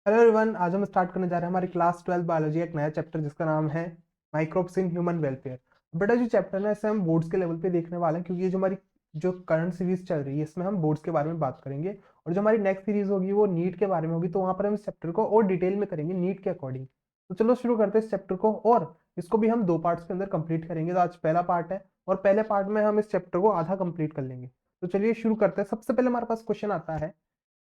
Hello everyone, आज हम start करने जा रहे हैं हमारी क्लास 12 बायोलॉजी एक नया चैप्टर जिसका नाम है माइक्रोब्स इन ह्यूमन वेलफेयर। बेटा जो चैप्टर है इसे हम बोर्ड्स के लेवल पे देखने वाले हैं, क्योंकि ये जो हमारी जो करंट सीरीज चल रही है इसमें हम बोर्ड्स के बारे में बात करेंगे। और जो हमारी नेक्स्ट सीरीज होगी वो नीट के बारे में होगी, तो वहां पर हम इस चैप्टर को और डिटेल में करेंगे नीट के अकॉर्डिंग। तो चलो शुरू करते हैं इस चैप्टर को, और इसको भी हम दो पार्ट्स के अंदर कंप्लीट करेंगे। तो आज पहला पार्ट है और पहले पार्ट में हम इस चैप्टर को आधा कंप्लीट कर लेंगे। तो चलिए शुरू करते हैं। सबसे पहले हमारे पास क्वेश्चन आता है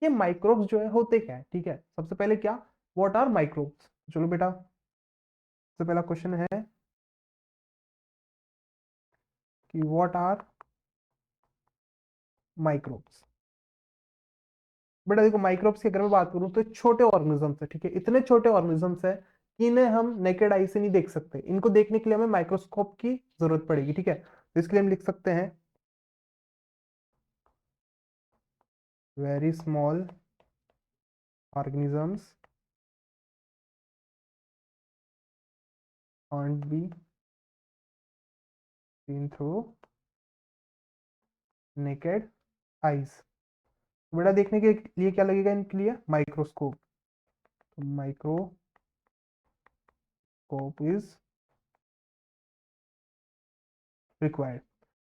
ये माइक्रोब्स जो है होते क्या है। ठीक है, सबसे पहले क्या, व्हाट आर माइक्रोब्स। चलो बेटा, सबसे पहला क्वेश्चन है कि व्हाट आर माइक्रोब्स। बेटा देखो, माइक्रोब्स की अगर मैं बात करूं तो छोटे ऑर्गेनिजम्स है। ठीक है, इतने छोटे ऑर्गेनिजम्स है कि इन्हें हम नेकेड आई से नहीं देख सकते। इनको देखने के लिए हमें माइक्रोस्कोप की जरूरत पड़ेगी। ठीक है, तो इसके लिए हम लिख सकते हैं very small organisms can't be seen through naked eyes. बेटा देखने के लिए क्या लगेगा इनके लिए, माइक्रोस्कोप। तो माइक्रोस्कोप इज रिक्वायर्ड।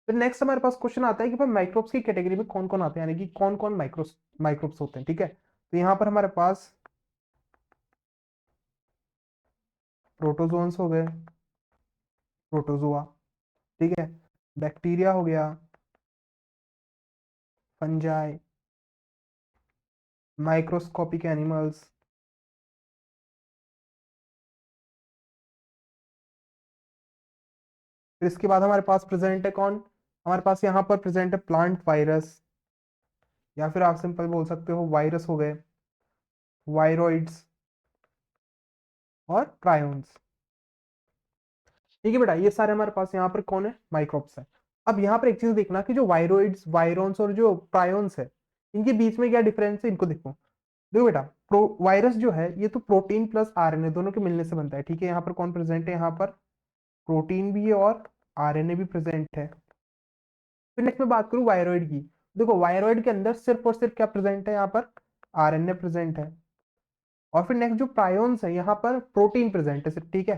फिर नेक्स्ट हमारे पास क्वेश्चन आता है कि भाई माइक्रोब्स की कैटेगरी में कौन कौन आते हैं, यानी कि कौन कौन माइक्रोब्स होते हैं। ठीक है, तो यहाँ पर हमारे पास प्रोटोजोन्स हो गए, प्रोटोजोआ। ठीक है, बैक्टीरिया हो गया, फंजाई, माइक्रोस्कोपिक एनिमल्स। फिर इसके बाद हमारे पास प्रेजेंट है कौन, हमारे पास यहाँ पर प्रेजेंट है प्लांट वायरस, या फिर आप सिंपल बोल सकते हो वायरस हो गए, वायरोइड्स और प्रायोन्स। ठीक है बेटा, ये सारे हमारे पास यहाँ पर कौन है, माइक्रोब्स है। अब यहाँ पर एक चीज देखना कि जो वायरोइड्स, वायरोन्स और जो प्रायोन्स है, इनके बीच में क्या डिफरेंस है, इनको देखो। देखो बेटा, वायरस जो है ये तो प्रोटीन प्लस आरएनए दोनों के मिलने से बनता है। ठीक है, यहाँ पर कौन प्रेजेंट है, यहाँ पर प्रोटीन भी है और आरएनए भी प्रेजेंट है। फिर नेक्स्ट में बात करूं वायरोइड की। देखो वायरोइड के अंदर सिर्फ और सिर्फ क्या प्रेजेंट है, यहाँ पर आरएनए प्रेजेंट है। और फिर नेक्स्ट जो प्रायोन्स है, यहाँ पर प्रोटीन प्रेजेंट है सिर्फ। ठीक है,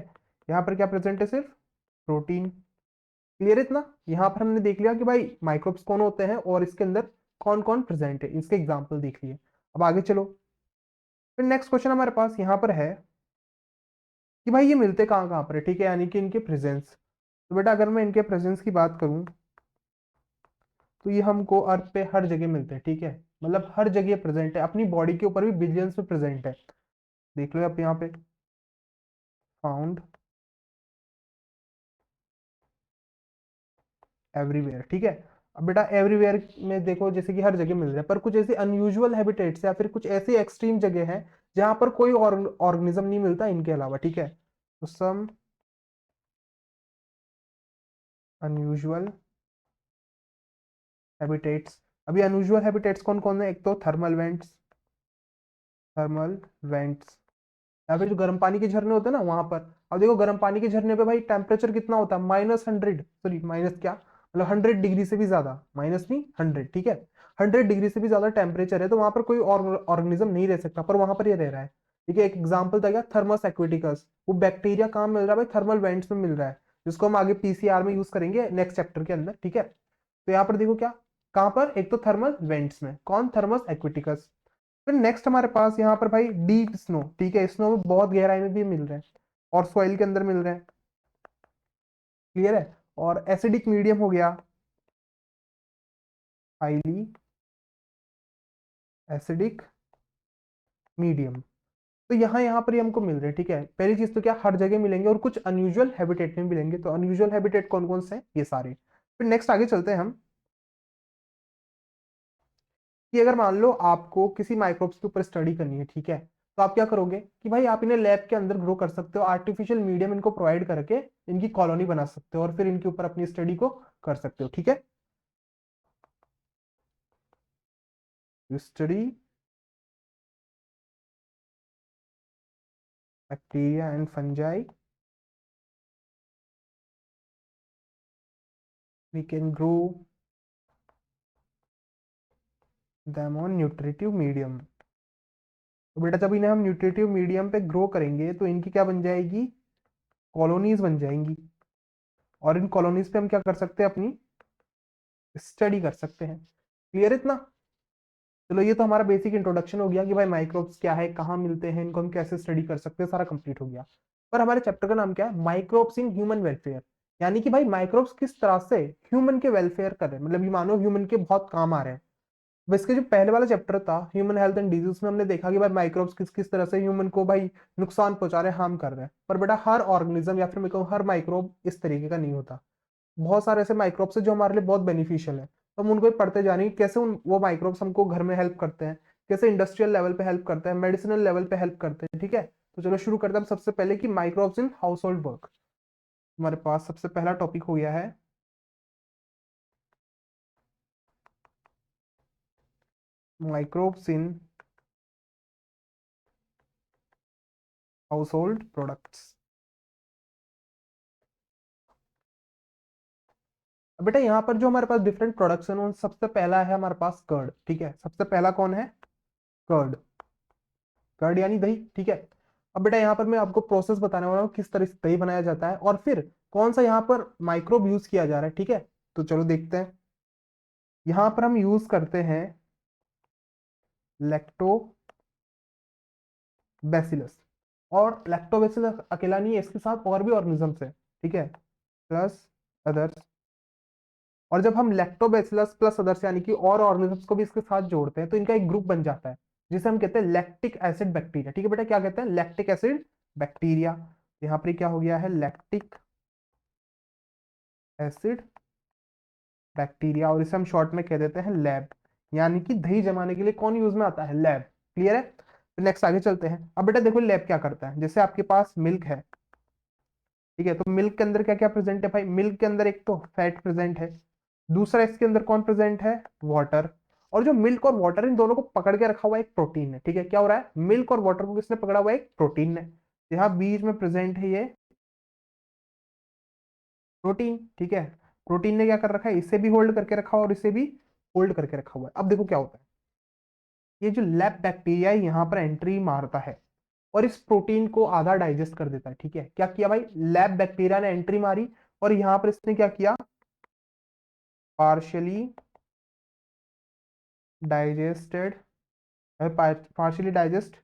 यहाँ पर क्या प्रेजेंट है, सिर्फ प्रोटीन। क्लियर इतना, यहाँ पर हमने देख लिया कि भाई माइक्रोब्स कौन होते हैं और इसके अंदर कौन कौन प्रेजेंट है, इसके एग्जाम्पल देख लिए। अब आगे चलो। फिर नेक्स्ट क्वेश्चन हमारे पास यहाँ पर है कि भाई ये मिलते कहाँ कहाँ पर है। ठीक है, यानी कि इनके प्रेजेंस। तो बेटा अगर मैं इनके प्रेजेंस की बात करूं तो ये हमको अर्थ पे हर जगह मिलते हैं। ठीक है, मतलब हर जगह प्रेजेंट है, अपनी बॉडी के ऊपर भी बिलियंस में प्रेजेंट है। देख लो आप यहाँ पे, फाउंड एवरीवेयर। ठीक है, अब बेटा एवरीवेयर में देखो जैसे कि हर जगह मिल रहा है, पर कुछ ऐसे अनयूजुअल हैबिटेट्स या फिर कुछ ऐसी एक्सट्रीम जगह है जहां पर कोई ऑर्गेनिज्म नहीं मिलता इनके अलावा। ठीक है, तो सम अनयूजुअल हैबिटेट्स। अभी अनयूजुअल हैबिटेट्स कौन कौन है, एक तो थर्मल वेंट्स, थर्मल वेंट्स, या फिर जो गर्म पानी के झरने होते हैं ना वहां पर। अब देखो गर्म पानी के झरने पे भाई टेम्परेचर कितना होता है, -100, सॉरी माइनस क्या, मतलब 100 डिग्री से भी ज्यादा, माइनस नहीं 100। ठीक है, 100 डिग्री से भी ज्यादा टेम्परेचर है, तो वहां पर कोई ऑर्गेनिज्म नहीं रह सकता, पर वहां पर ये रह रहा है। ठीक है, एक एग्जाम्पल था क्या, थर्मस एक्विटिकस। वो बैक्टीरिया कहाँ मिल रहा है भाई, थर्मल वेंट्स में मिल रहा है, जिसको हम आगे पीसीआर में यूज करेंगे नेक्स्ट चैप्टर के अंदर। ठीक है, तो यहाँ पर देखो क्या, कहाँ पर, एक तो थर्मल वेंट्स में, कौन, थर्मस एक्विटिकस। फिर नेक्स्ट हमारे पास यहाँ पर भाई डीप स्नो। ठीक है, स्नो में बहुत गहराई में भी मिल रहे हैं और सॉइल के अंदर मिल रहे हैं। क्लियर है, और एसिडिक मीडियम हो गया, हाईली एसिडिक मीडियम। तो यहाँ यहाँ पर ही हमको मिल रहे हैं। ठीक है, पहली चीज तो क्या, हर जगह मिलेंगे और कुछ अनयूजुअल हैबिटेट में मिलेंगे। तो अनयूजुअल हैबिटेट कौन कौन से हैं, ये सारे। फिर नेक्स्ट आगे चलते हैं हम, कि अगर मान लो आपको किसी माइक्रोब्स के ऊपर स्टडी करनी है। ठीक है, तो आप क्या करोगे कि भाई आप इन्हें लैब के अंदर ग्रो कर सकते हो, आर्टिफिशियल मीडियम इनको प्रोवाइड करके इनकी कॉलोनी बना सकते हो और फिर इनके ऊपर अपनी स्टडी को कर सकते हो। ठीक है, study bacteria and fungi, we can grow them on nutritive medium। तो बेटा जब इन्हें हम न्यूट्रिटिव मीडियम पे ग्रो करेंगे तो इनकी क्या बन जाएगी, कॉलोनीज बन जाएंगी, और इन कॉलोनीज पे हम क्या कर सकते हैं, अपनी स्टडी कर सकते हैं। क्लियर इतना? चलो ये तो हमारा बेसिक इंट्रोडक्शन हो गया कि भाई माइक्रोब्स क्या है, कहाँ मिलते हैं, इनको हम कैसे स्टडी कर सकते हैं, सारा कंप्लीट हो गया। पर हमारे चैप्टर का नाम क्या है, माइक्रोब्स इन ह्यूमन वेलफेयर। यानी कि भाई माइक्रोब्स किस तरह से ह्यूमन के वेलफेयर कर रहे हैं, मतलब ये मानो ह्यूमन के बहुत काम आ रहे हैं। बस इसके जो पहले वाला चैप्टर था ह्यूमन हेल्थ एंड डिजीज में हमने देखा कि भाई माइक्रोब्स किस किस तरह से ह्यूमन को भाई नुकसान पहुंचा रहे हैं, हार्म कर रहे हैं। पर बेटा हर ऑर्गेनिज्म या फिर मैं कहूँ हर माइक्रोब इस तरीके का नहीं होता। बहुत सारे ऐसे माइक्रोब्स है जो हमारे लिए बहुत बेनिफिशियल है, तो हम उनको ही पढ़ते जानेंगे कैसे वो माइक्रोब्स हमको घर में हेल्प करते हैं, कैसे इंडस्ट्रियल लेवल पे हेल्प करते हैं, मेडिसिनल लेवल पे हेल्प करते हैं। ठीक है, तो चलो शुरू करते हैं हम सबसे पहले कि microbes in house hold work. हमारे पास सबसे पहला टॉपिक हो गया है microbes in house hold products. बेटा यहाँ पर जो हमारे पास डिफरेंट प्रोडक्ट्स हैं उन सबसे पहला है हमारे पास कर्ड। ठीक है, सबसे पहला कौन है, कर्ड। कर्ड यानी दही। ठीक है, अब बेटा यहाँ पर मैं आपको प्रोसेस बताने वाला हूँ किस तरह से दही बनाया जाता है और फिर कौन सा यहाँ पर माइक्रोब यूज किया जा रहा है। ठीक है, तो चलो देखते हैं। यहाँ पर हम यूज करते हैं लैक्टोबैसिलस, और लैक्टोबैसिलस अकेला नहीं है, इसके साथ और भी ऑर्गेनिजम्स है। ठीक है, प्लस अदर्स। और जब हम लैक्टोबैसिलस प्लस अदर्स यानी कि और ऑर्गेनिजम्स को भी इसके साथ जोड़ते हैं तो इनका एक ग्रुप बन जाता है जिसे हम कहते हैं लैक्टिक एसिड बैक्टीरिया। ठीक है बेटा, क्या कहते हैं, लैक्टिक एसिड बैक्टीरिया। यहाँ पर क्या हो गया है, लैक्टिक एसिड बैक्टीरिया, और इसे हम शॉर्ट में कह देते हैं लैब। यानी कि दही जमाने के लिए कौन यूज में आता है, लैब। क्लियर है? तो नेक्स्ट आगे चलते हैं। अब बेटा देखो लैब क्या करता है, जैसे आपके पास मिल्क है। ठीक है, तो मिल्क के अंदर क्या क्या प्रेजेंट है भाई, मिल्क के अंदर एक तो फैट प्रेजेंट है, दूसरा इसके अंदर कौन प्रेजेंट है, वाटर। और जो मिल्क और वाटर इन दोनों को पकड़ के रखा हुआ एक प्रोटीन है। ठीक है, क्या हो रहा है, मिल्क और वाटर को किसने पकड़ा हुआ है, एक प्रोटीन है। यहाँ बीच में प्रेजेंट है ये प्रोटीन। ठीक है, प्रोटीन ने क्या कर रखा है, इसे भी होल्ड करके रखा हुआ और इसे भी होल्ड करके रखा हुआ है। अब देखो क्या होता है, ये जो लैब बैक्टीरिया है यहाँ पर एंट्री मारता है और इस प्रोटीन को आधा डाइजेस्ट कर देता है। ठीक है, क्या किया भाई, लैब बैक्टीरिया ने एंट्री मारी और यहाँ पर इसने क्या किया, partially digested, partially digest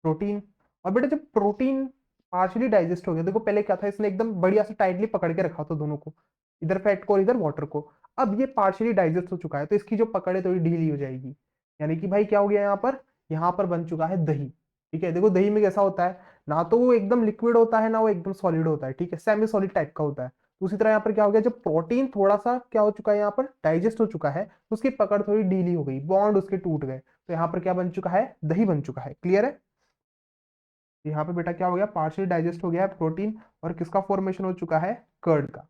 protein. और बेटा जब प्रोटीन पार्शियली डाइजेस्ट हो गया, देखो पहले क्या था, इसने एकदम बढ़िया से टाइटली पकड़ के रखा था दोनों को, इधर फैट को और इधर वाटर को। अब ये पार्शियली डाइजेस्ट हो चुका है तो इसकी जो पकड़ है थोड़ी ढीली हो जाएगी। यानी कि भाई क्या हो गया, यहाँ पर बन चुका है दही। ठीक है, देखो दही में कैसा होता है, ना तो वो एकदम लिक्विड होता है ना वो एकदम सॉलिड होता है। ठीक है, सेमी सॉलिड टाइप का होता है। तो उसी तरह यहाँ पर क्या हो गया, जब प्रोटीन थोड़ा सा क्या हो चुका है, यहाँ पर डाइजेस्ट हो चुका है तो उसकी पकड़ थोड़ी ढीली हो गई, बॉन्ड उसके टूट गए, तो यहाँ पर क्या बन चुका है, दही बन चुका है। क्लियर है? यहाँ पे बेटा क्या हो गया, पार्शियली डाइजेस्ट हो गया है प्रोटीन और किसका फॉर्मेशन हो चुका है, कर्ड का।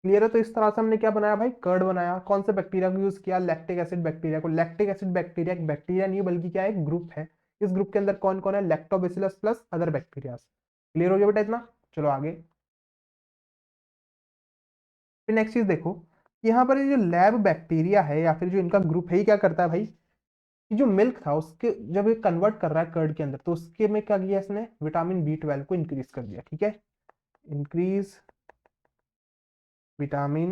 क्लियर है? तो इस तरह से हमने क्या बनाया भाई, कर्ड बनाया। कौन से बैक्टीरिया को यूज किया, लैक्टिक एसिड बैक्टीरिया को। लैक्टिक एसिड बैक्टीरिया एक बैक्टीरिया नहीं बल्कि क्या है, एक ग्रुप है। इस ग्रुप के अंदर कौन कौन है, lactobacillus plus other bacteria. Clear हो गया बेटा इतना? चलो आगे। फिर नेक्स्ट चीज देखो, यहाँ पर ये जो लैब बैक्टीरिया है या फिर जो इनका ग्रुप है, ये क्या करता है भाई, ये जो मिल्क था उसके जब ये कन्वर्ट कर रहा है कर्ड के अंदर तो उसके में क्या किया इसने, विटामिन B12 को इंक्रीज कर दिया। ठीक है, इंक्रीज विटामिन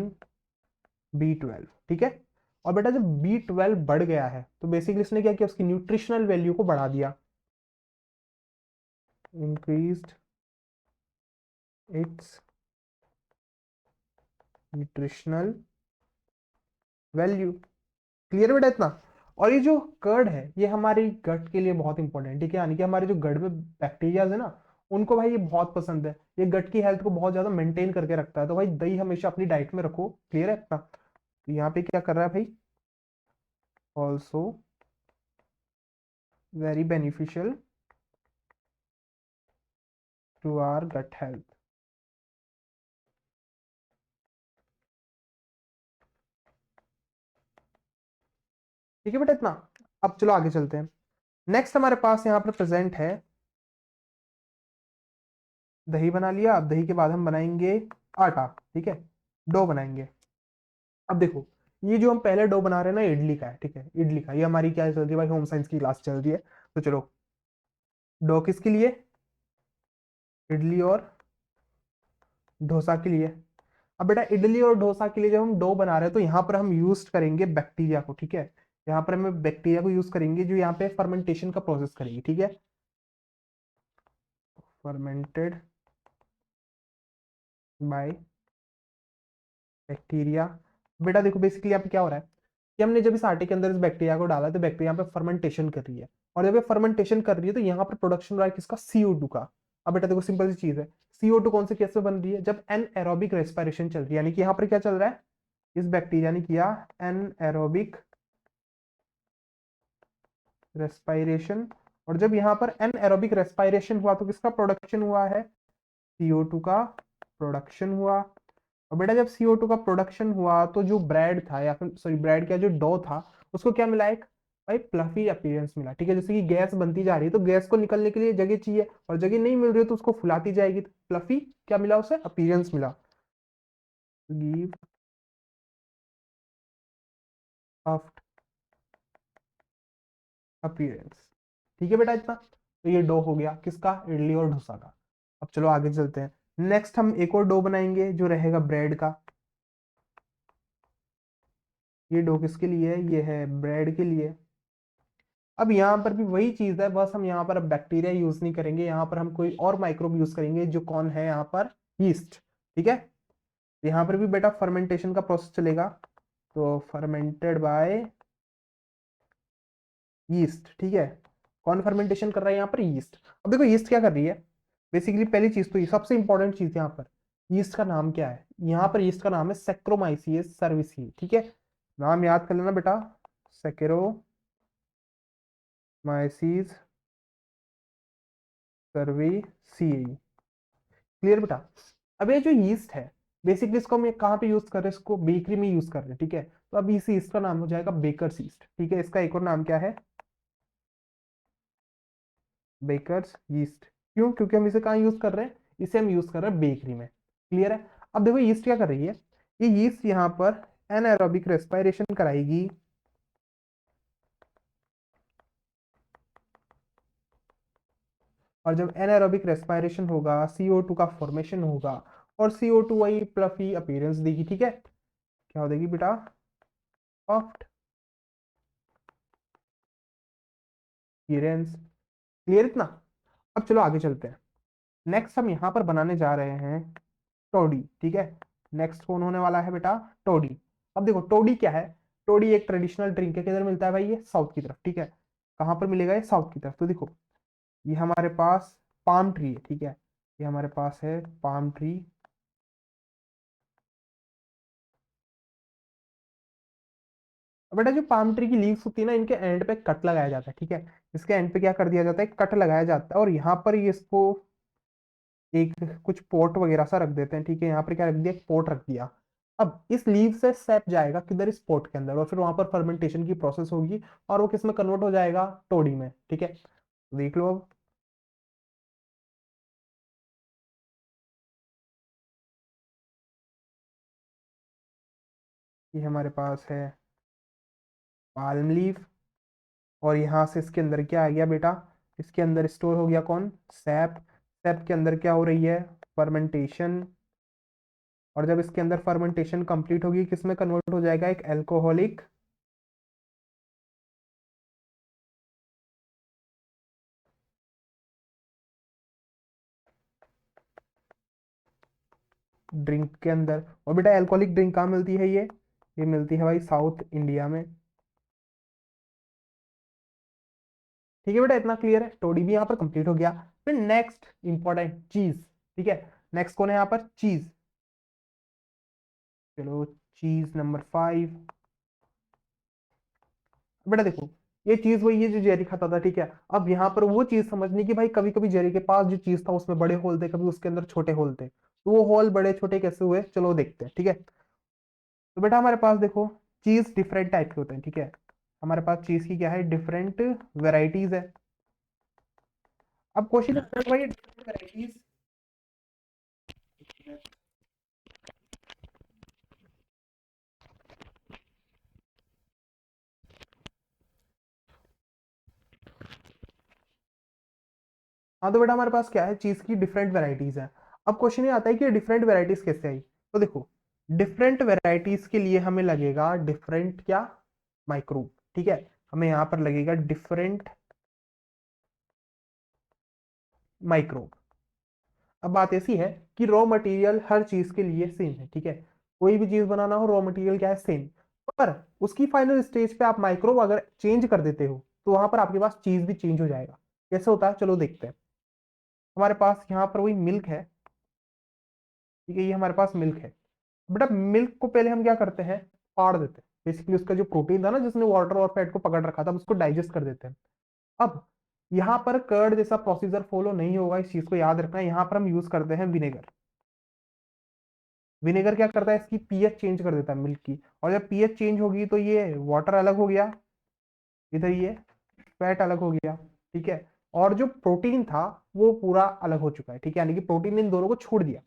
B12। ठीक है, और बेटा जब B12 बढ़ गया है तो बेसिकली इसने क्या किया, उसकी न्यूट्रिशनल वैल्यू को बढ़ा दिया, increased it's nutritional value. Clear बेटा इतना? और ये जो कर्ड है ये हमारी गट के लिए बहुत इंपॉर्टेंट है। ठीक है, यानी कि हमारे जो गट में बैक्टीरिया है ना उनको भाई ये बहुत पसंद है, ये गट की हेल्थ को बहुत ज्यादा मेंटेन करके रखता है। तो भाई दही हमेशा अपनी डाइट में रखो। क्लियर है इतना? तो यहाँ पे क्या कर रहा है भाई, also very beneficial to our gut health. ठीक है बेटा इतना? अब चलो आगे चलते हैं। नेक्स्ट हमारे पास यहाँ पर प्रेजेंट है, दही बना लिया। अब दही के बाद हम बनाएंगे आटा। ठीक है, डो बनाएंगे। अब देखो ये जो हम पहले डो बना रहे हैं ना इडली का है। ठीक है, इडली का, ये हमारी क्या चल रही है भाई, होम साइंस की क्लास चल रही है। तो चलो डो किसके लिए? इडली और डोसा के लिए। अब बेटा इडली और डोसा के लिए जब हम डो बना रहे हैं तो यहाँ पर हम यूज करेंगे बैक्टीरिया को, ठीक है। यहाँ पर हमें बैक्टीरिया को यूज करेंगे जो यहाँ पे फर्मेंटेशन का प्रोसेस करेगी, ठीक है। Fermented by bacteria. बेटा देखो बेसिकली यहाँ पे क्या हो रहा है कि हमने जब इस आटे के अंदर इस बैक्टीरिया को डाला तो बैक्टीरिया यहाँ पे फर्मेंटेशन कर रही है, और जब ये फर्मेंटेशन कर रही है तो यहाँ पर प्रोडक्शन हो रहा है किसका? CO2 का। अब बेटा देखो सिंपल सी चीज है, CO2 कौन से केस में बन रही है? जब एनएरोबिक रेस्पिरेशन चल रही है, यानी कि यहाँ पर क्या चल रहा है? इस बैक्टीरिया ने किया एनएरोबिक रेस्पिरेशन, और जब यहाँ पर एनएरोबिक रेस्पिरेशन हुआ तो किसका प्रोडक्शन हुआ है? CO2 का प्रोडक्शन हुआ। और बेटा जब CO2 का प्रोडक्शन हुआ तो जो ब्रेड था, या फिर सॉरी ब्रेड क्या, जो डो था उसको क्या मिला? एक भाई प्लफी अपीयरेंस मिला, ठीक है। जैसे कि गैस बनती जा रही है तो गैस को निकलने के लिए जगह चाहिए, और जगह नहीं मिल रही है तो उसको फुलाती जाएगी, तो प्लफी क्या मिला उसे? अपीयरेंस मिला। गिव सॉफ्ट अपीयरेंस, ठीक है बेटा इतना। तो ये डो हो गया किसका? इडली और डोसा का। अब चलो आगे चलते हैं। नेक्स्ट हम एक और डो बनाएंगे जो रहेगा ब्रेड का। ये डो किसके लिए है? ये है ब्रेड के लिए। अब यहाँ पर भी वही चीज है, बस हम यहाँ पर अब बैक्टीरिया यूज नहीं करेंगे, यहाँ पर हम कोई और माइक्रोब यूज करेंगे जो कौन है यहाँ पर? यीस्ट, ठीक है। यहाँ पर भी बेटा फर्मेंटेशन का प्रोसेस चलेगा, तो फर्मेंटेड बाय यीस्ट, ठीक है। कौन फर्मेंटेशन कर रहा है यहाँ पर? यीस्ट। अब देखो यीस्ट क्या कर रही है बेसिकली, पहली चीज तो ये सबसे इंपॉर्टेंट चीज यहाँ पर, यीस्ट का नाम क्या है? यहाँ पर यीस्ट का नाम है सैक्रोमाइसियस सर्विसी, ठीक है। नाम याद कर लेना बेटा, सैक्रोमाइसिस सर्विसियई। क्लियर बेटा? अब ये जो यीस्ट है बेसिकली इसको हम कहाँ पे यूज कर रहे हैं? इसको बेकरी में यूज कर रहे हैं, ठीक है। तो अब इस यीस्ट का नाम हो जाएगा बेकर्स यीस्ट, ठीक है। इसका एक और नाम क्या है? Baker's yeast. क्यों? क्योंकि हम इसे कहाँ यूज कर रहे हैं? इसे हम यूज कर रहे हैं बेकरी में। क्लियर है? अब देखो यीस्ट क्या कर रही है, ये यीस्ट यहाँ पर एनाएरोबिक रेस्पिरेशन कराएगी, और जब एनाएरोबिक रेस्पिरेशन होगा CO2 का फॉर्मेशन होगा, और CO2 वही प्लफी अपीयरेंस देगी, ठीक है। क्या हो देगी बेटा? Soft appearance. क्लियर इतना? अब चलो आगे चलते हैं। नेक्स्ट हम यहाँ पर बनाने जा रहे हैं टोडी, ठीक है। नेक्स्ट कौन होने वाला है बेटा? टोडी। अब देखो टोडी क्या है? टोडी एक ट्रेडिशनल ड्रिंक है, किधर मिलता है भाई? ये साउथ की तरफ, ठीक है। कहाँ पर मिलेगा? ये साउथ की तरफ। तो देखो ये हमारे पास पाम ट्री है, ठीक है। ये हमारे पास है पाम ट्री। अब बेटा जो पाम ट्री की लीव्स होती है ना, इनके एंड पे कट लगाया जाता है, ठीक है। इसके एंड पे क्या कर दिया जाता है? कट लगाया जाता है, और यहाँ पर ये इसको एक कुछ पोट वगैरह सा रख देते हैं, ठीक है। यहाँ पर क्या रख दिया? एक पोट रख दिया। अब इस लीव से सैप जाएगा किधर? इस पोट के अंदर, और फिर वहां पर फर्मेंटेशन की प्रोसेस होगी, और वो किस में कन्वर्ट हो जाएगा? टोडी में, ठीक है। देख लो अब। ये हमारे पास है पाल्म लीफ, और यहाँ से इसके अंदर क्या आ गया बेटा? इसके अंदर स्टोर हो गया कौन? सैप। सैप के अंदर क्या हो रही है? फर्मेंटेशन। और जब इसके अंदर फर्मेंटेशन कंप्लीट होगी किस में कन्वर्ट हो जाएगा? एक एल्कोहलिक ड्रिंक के अंदर। और बेटा एल्कोहलिक ड्रिंक कहाँ मिलती है? ये मिलती है भाई साउथ इंडिया में, ठीक है बेटा। इतना क्लियर है? टोडी भी यहाँ पर कंप्लीट हो गया। फिर नेक्स्ट इंपॉर्टेंट चीज, ठीक है। नेक्स्ट कौन है यहाँ पर? चीज। चलो चीज नंबर 5। बेटा देखो ये चीज वही है जो जेरी खाता था, ठीक है। अब यहाँ पर वो चीज समझनी कि भाई कभी कभी जेरी के पास जो चीज था उसमें बड़े होल थे, कभी उसके अंदर छोटे होल थे, तो वो होल बड़े छोटे कैसे हुए चलो देखते हैं, ठीक है। तो बेटा हमारे पास देखो चीज डिफरेंट टाइप के होते हैं, ठीक है। हमारे पास चीज की क्या है? डिफरेंट वेराइटीज है। अब क्वेश्चन है भाई डिफरेंट वेराइटीज हाँ तो बेटा हमारे पास क्या है, चीज की डिफरेंट वेराइटीज है। अब क्वेश्चन ये आता है कि डिफरेंट वेराइटीज कैसे आई। तो देखो, डिफरेंट वेराइटीज के लिए हमें लगेगा डिफरेंट क्या, माइक्रोब। ठीक है, हमें यहाँ पर लगेगा डिफरेंट माइक्रोब। अब बात ऐसी है कि रॉ मटेरियल हर चीज के लिए सेम है। ठीक है, कोई भी चीज बनाना हो, रॉ मटेरियल क्या है, सेम। पर उसकी फाइनल स्टेज पे आप माइक्रोब अगर चेंज कर देते हो तो वहां पर आपके पास चीज भी चेंज हो जाएगा। कैसे होता है, चलो देखते हैं। हमारे पास यहाँ पर वही मिल्क है। ठीक है, ये हमारे पास मिल्क है। बेटा मिल्क को पहले हम क्या करते हैं, फाड़ देते हैं। बेसिकली उसका जो प्रोटीन था ना, जिसने वाटर और फैट को पकड़ रखा था, हम उसको डाइजेस्ट कर देते हैं। अब यहाँ पर कर्ड जैसा प्रोसीजर फॉलो नहीं होगा, इस चीज को याद रखना है। यहाँ पर हम यूज करते हैं विनेगर। विनेगर क्या करता है, इसकी पीएच चेंज कर देता है मिल्क की। और जब पीएच चेंज होगी तो ये वाटर अलग हो गया, इधर ये फैट अलग हो गया। ठीक है, और जो प्रोटीन था वो पूरा अलग हो चुका है। ठीक है, यानी कि प्रोटीन ने इन दोनों को छोड़ दिया।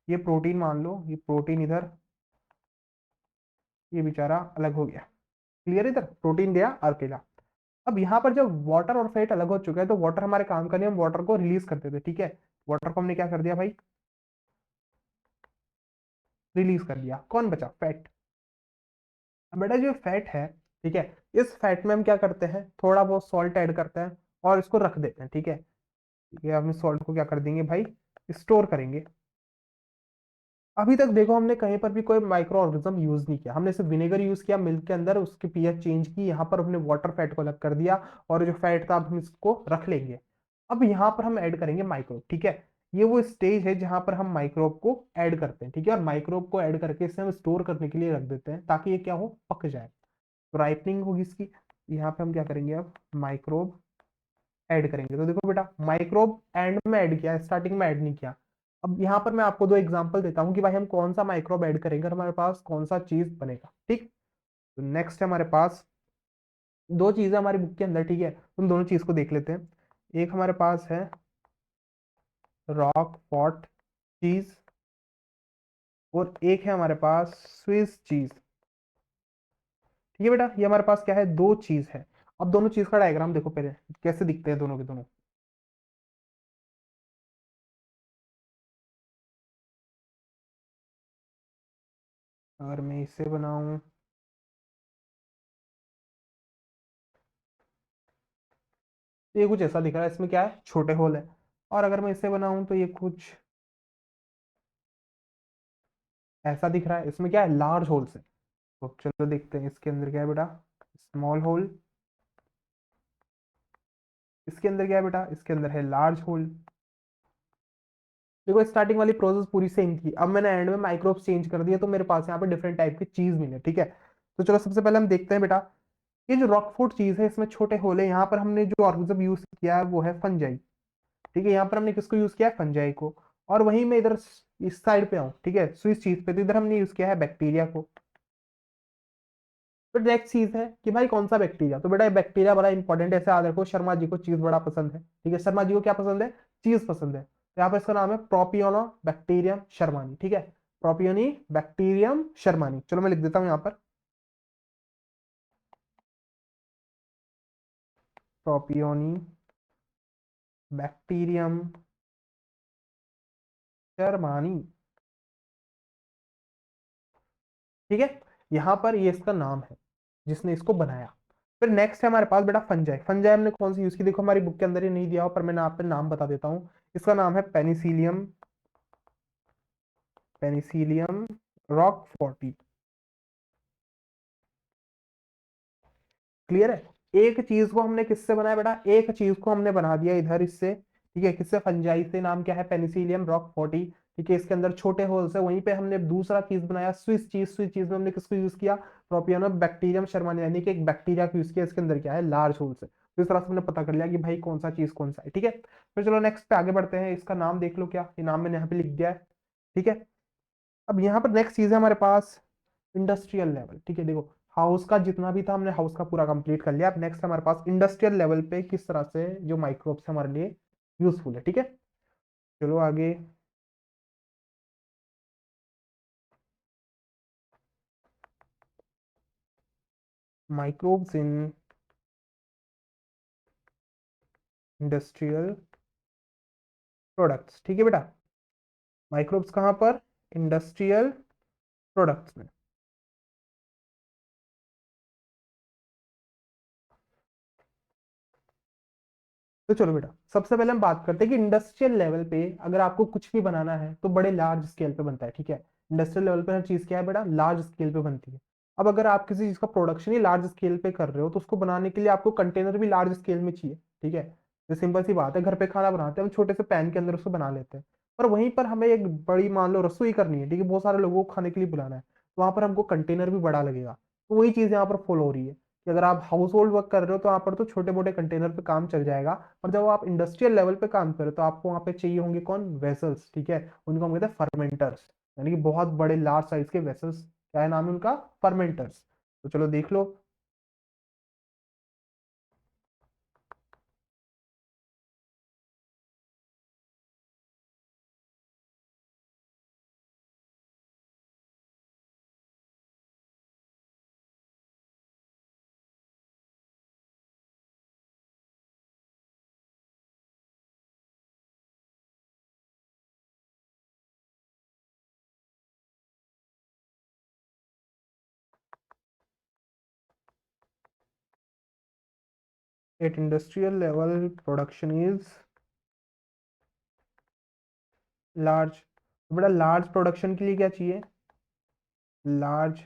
ये प्रोटीन मान लो, ये प्रोटीन इधर, ये बेचारा अलग हो गया। क्लियर, इधर प्रोटीन गया अकेला। अब यहाँ पर जब वाटर और फैट अलग हो चुका है तो वाटर हमारे काम करने, हम वाटर को रिलीज करते थे। ठीक है, वाटर को हमने क्या कर दिया भाई, रिलीज कर दिया। कौन बचा, फैट। अब बेटा जो फैट है, ठीक है, इस फैट में हम क्या करते हैं, थोड़ा बहुत सॉल्ट ऐड करते हैं और इसको रख देते हैं। ठीक है, ये हम सॉल्ट को क्या कर देंगे भाई, स्टोर करेंगे। अभी तक देखो हमने कहीं पर भी कोई माइक्रो ऑर्गेनिज्म यूज नहीं किया, हमने सिर्फ विनेगर यूज किया मिल्क के अंदर, उसकी पीएच चेंज की, यहाँ पर हमने वाटर फैट को अलग कर दिया। और जो फैट था अब हम इसको रख लेंगे। अब यहाँ पर हम ऐड करेंगे माइक्रोब। ठीक है, ये वो स्टेज है जहां पर हम माइक्रोब को ऐड करते हैं। ठीक है, और माइक्रोब को ऐड करके इसे हम स्टोर करने के लिए रख देते हैं ताकि ये क्या हो, पक जाए। तो राइपनिंग होगी इसकी। यहाँ पे हम क्या करेंगे, अब माइक्रोब ऐड करेंगे। तो देखो बेटा, माइक्रोब एंड में ऐड किया, स्टार्टिंग में ऐड नहीं किया। अब यहाँ पर मैं आपको दो एग्जांपल देता हूँ कि भाई हम कौन सा माइक्रोब ऐड करेंगे और हमारे पास कौन सा चीज बनेगा। ठीक, तो नेक्स्ट है हमारे पास दो चीजें हमारी बुक के अंदर। ठीक है, उन दोनों चीज को देख लेते हैं। एक हमारे पास है रॉक फॉर्ट चीज, और एक है हमारे पास स्विस चीज। ठीक है बेटा, ये हमारे पास क्या है, दो चीज है। अब दोनों चीज का डायग्राम देखो पहले, कैसे दिखते हैं दोनों के दोनों। अगर मैं इसे बनाऊं, तो ये कुछ ऐसा दिख रहा है, इसमें क्या है, छोटे होल है। और अगर मैं इसे बनाऊं तो ये कुछ ऐसा दिख रहा है, इसमें क्या है, लार्ज होल्स है। तो चलो देखते हैं इसके अंदर क्या है बेटा, स्मॉल होल। इसके अंदर क्या है बेटा, इसके अंदर है लार्ज होल। देखो स्टार्टिंग वाली प्रोसेस पूरी सेम थी, अब मैंने एंड में माइक्रोब्स चेंज कर दिया तो मेरे पास यहाँ पे डिफरेंट टाइप की चीज मिले। ठीक है, तो चलो सबसे पहले हम देखते हैं बेटा, ये जो रॉकफोर्ट चीज है इसमें छोटे होल है। यहाँ पर हमने जो ऑर्गेनिज्म यूज किया है वो है फंजाई। ठीक है, यहाँ पर हमने किसको यूज किया है, फंजाई को। और वहीं मैं इधर इस साइड पे आऊँ, ठीक है, स्विस चीज पे, तो इधर हमने यूज किया है बैक्टीरिया को। तो नेक्स्ट चीज है कि भाई कौन सा बैक्टीरिया, तो बेटा ये बैक्टीरिया बड़ा इंपॉर्टेंट है, ऐसे याद रखो, शर्मा जी को चीज बड़ा पसंद है। ठीक है, शर्मा जी को क्या पसंद है, चीज पसंद है। तो यहाँ पर इसका नाम है प्रोपियोनो बैक्टीरियम शर्मानी। ठीक है, प्रोपियोनी बैक्टीरियम शर्मानी। चलो मैं लिख देता हूँ यहाँ पर, प्रोपियोनी बैक्टीरियम शर्मानी। ठीक है, यहाँ पर ये इसका नाम है जिसने इसको बनाया। फिर नेक्स्ट है हमारे पास बेटा फंजाई। फंजाई हमने कौन सी यूज की, देखो हमारी बुक के अंदर ही नहीं दिया हो, पर मैंने आप पे नाम बता देता हूँ। इसका नाम है पेनिसिलियम, पेनिसिलियम रॉक 40। क्लियर है, एक चीज को हमने किससे बनाया बेटा, एक चीज को हमने बना दिया इधर इससे। ठीक है, किससे, फंजाई से। नाम क्या है, पेनिसिलियम रॉक 40। ठीक है, इसके अंदर छोटे होल्स है। वहीं पे हमने दूसरा चीज बनाया स्विस चीज। स्विस चीज में हमने किसको यूज किया, प्रोपियोनो बैक्टीरियम शर्मानी, यानी कि एक बैक्टीरिया को यूज किया। इसके अंदर क्या है, लार्ज होल्स है। तो इस तरह से हमने पता कर लिया कि भाई कौन सा चीज कौन सा है। ठीक है, फिर चलो नेक्स्ट पे आगे बढ़ते हैं। इसका नाम देख लो, क्या ये नाम मैंने यहाँ पे लिख दिया है। ठीक है, अब यहाँ पर नेक्स्ट चीज है हमारे पास इंडस्ट्रियल लेवल। ठीक है, देखो हाउस का जितना भी था हमने हाउस का पूरा कंप्लीट कर लिया। अब नेक्स्ट हमारे पास इंडस्ट्रियल लेवल पे किस तरह से जो माइक्रोब्स हमारे लिए यूजफुल है। ठीक है, चलो आगे। Microbes in industrial products. ठीक है बेटा, माइक्रोब्स कहाँ पर, इंडस्ट्रियल प्रोडक्ट्स में। तो चलो बेटा, सबसे पहले हम बात करते हैं कि इंडस्ट्रियल लेवल पे अगर आपको कुछ भी बनाना है तो बड़े लार्ज स्केल पे बनता है। ठीक है, इंडस्ट्रियल लेवल पे हर चीज क्या है बेटा, लार्ज स्केल पे बनती है। अब अगर आप किसी चीज का प्रोडक्शन ही लार्ज स्केल पे कर रहे हो तो उसको बनाने के लिए आपको कंटेनर भी लार्ज स्केल में चाहिए। ठीक है, तो सिंपल सी बात है, घर पे खाना बनाते हैं हम, छोटे से पैन के अंदर उसको बना लेते हैं। पर वहीं पर हमें एक बड़ी मान लो रसोई करनी है, ठीक है, बहुत सारे लोगों को खाने के लिए बुलाना है, तो वहां पर हमको कंटेनर भी बड़ा लगेगा। तो वही चीज यहाँ पर फॉलो हो रही है कि अगर आप हाउस होल्ड वर्क कर रहे हो तो वहां पर तो छोटे मोटे कंटेनर पे काम चल जाएगा। और जब आप इंडस्ट्रियल लेवल पे काम करो तो आपको वहां पे चाहिए होंगे कौन, वेसल्स। ठीक है, उनको हम कहते हैं फर्मेंटर्स, यानी कि बहुत बड़े लार्ज साइज के वेसल्स। क्या है नाम है उनका, फर्मेंटर्स। तो चलो देख लो। At industrial level production is large. तो बेटा लार्ज प्रोडक्शन के लिए क्या चाहिए, लार्ज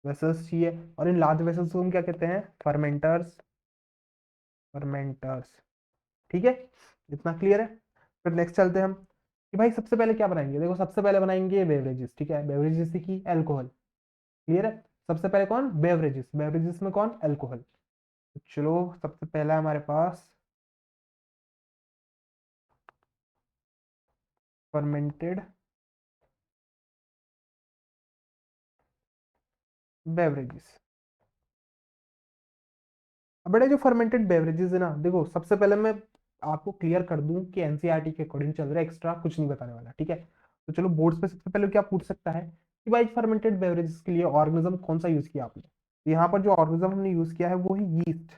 वेसल्स चाहिए। और इन लार्ज वेसल्स को हम क्या कहते हैं, फर्मेंटर्स, फर्मेंटर्स। ठीक है, इतना क्लियर है। फिर नेक्स्ट चलते हैं हम कि भाई सबसे पहले क्या बनाएंगे। देखो सबसे पहले बनाएंगे बेवरेजेस। ठीक है, बेवरेजेस की अल्कोहल। क्लियर है, सबसे पहले कौन, बेवरेजेस, बेवरेजेस में कौन, अल्कोहल। तो चलो सबसे पहला हमारे पास फर्मेंटेड बेवरेजेस। अब बेटा जो फर्मेंटेड बेवरेजेस है ना, देखो सबसे पहले मैं आपको क्लियर कर दूं कि एनसीईआरटी के अकॉर्डिंग चल रहा है, एक्स्ट्रा कुछ नहीं बताने वाला। ठीक है, तो चलो बोर्ड्स पे सबसे पहले क्या पूछ सकता है कि भाई फर्मेंटेड बेवरेजेस के लिए ऑर्गेनिज्म कौन सा यूज किया आपने। तो यहाँ पर जो ऑर्गेनिज्म हमने यूज किया है वो है यीस्ट।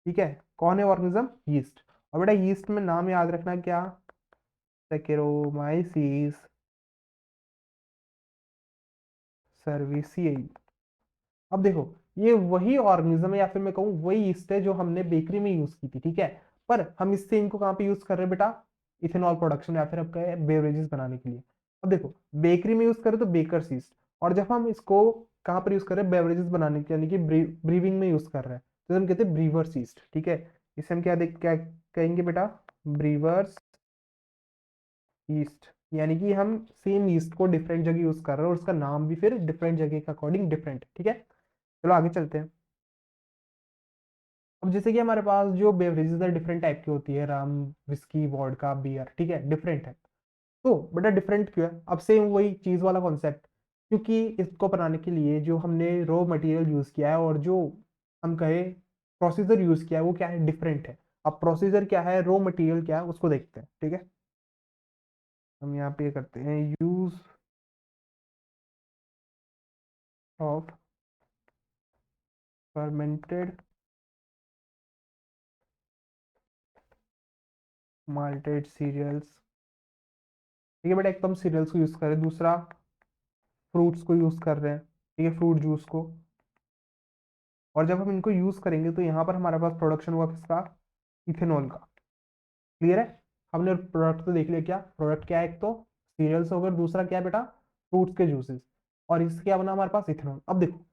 ठीक है, कौन है ऑर्गेनिज्म, यीस्ट। और बेटा यीस्ट में नाम याद रखना क्या, सेकेरोमाइसीस सर्विसिएई। अब देखो ये वही ऑर्गेनिज्म है, या फिर मैं कहूँ वही यीस्ट है जो हमने बेकरी में यूज की थी। ठीक है, पर हम इससे इनको कहाँ पे यूज कर रहे हैं बेटा, इथेनॉल प्रोडक्शन या फिर आपका बेवरेजेस बनाने के लिए। अब देखो बेकरी में यूज करें तो बेकर्स यीस्ट, और जब हम इसको कहाँ पर यूज कर रहे हैं, बेवरेजेस बनाने के, यानी कि ब्रीविंग में यूज कर रहे हैं, तो हम कहते हैं ब्रीवर्स यीस्ट। ठीक है, इसे हम क्या कहेंगे बेटा, ब्रीवर्स ईस्ट। यानी कि हम सेम ईस्ट को डिफरेंट जगह यूज कर रहे हैं और उसका नाम भी फिर डिफरेंट जगह के अकॉर्डिंग डिफरेंट। ठीक है, चलो आगे चलते हैं। अब जैसे कि हमारे पास जो बेवरेजेस है डिफरेंट टाइप की होती है, रम, विस्की, वोडका, बियर। ठीक है, डिफरेंट है। तो बेटा डिफरेंट क्यों है, अब सेम वही चीज वाला कॉन्सेप्ट, क्योंकि इसको बनाने के लिए जो हमने रॉ मटेरियल यूज किया है और जो हम कहे प्रोसीजर यूज किया है वो क्या है, डिफरेंट है। अब प्रोसीजर क्या है, रॉ मटेरियल क्या है, उसको देखते हैं। ठीक है, हम यहाँ पे करते हैं use of fermented malted cereals. ठीक है बेटा, एक तो हम सीरियल्स को यूज कर रहे हैं, दूसरा फ्रूट्स को यूज कर रहे हैं। ठीक है, फ्रूट जूस को। और जब हम इनको यूज करेंगे तो यहाँ पर हमारे पास प्रोडक्शन हुआ किसका, इथेनॉल का। क्लियर है, हमने प्रोडक्ट तो देख लिया, क्या प्रोडक्ट क्या है, एक तो सीरियल्स हो गए, दूसरा क्या है बेटा, फ्रूट्स के जूसेस। और इससे क्या बना हमारे पास, इथेनॉल। अब देखो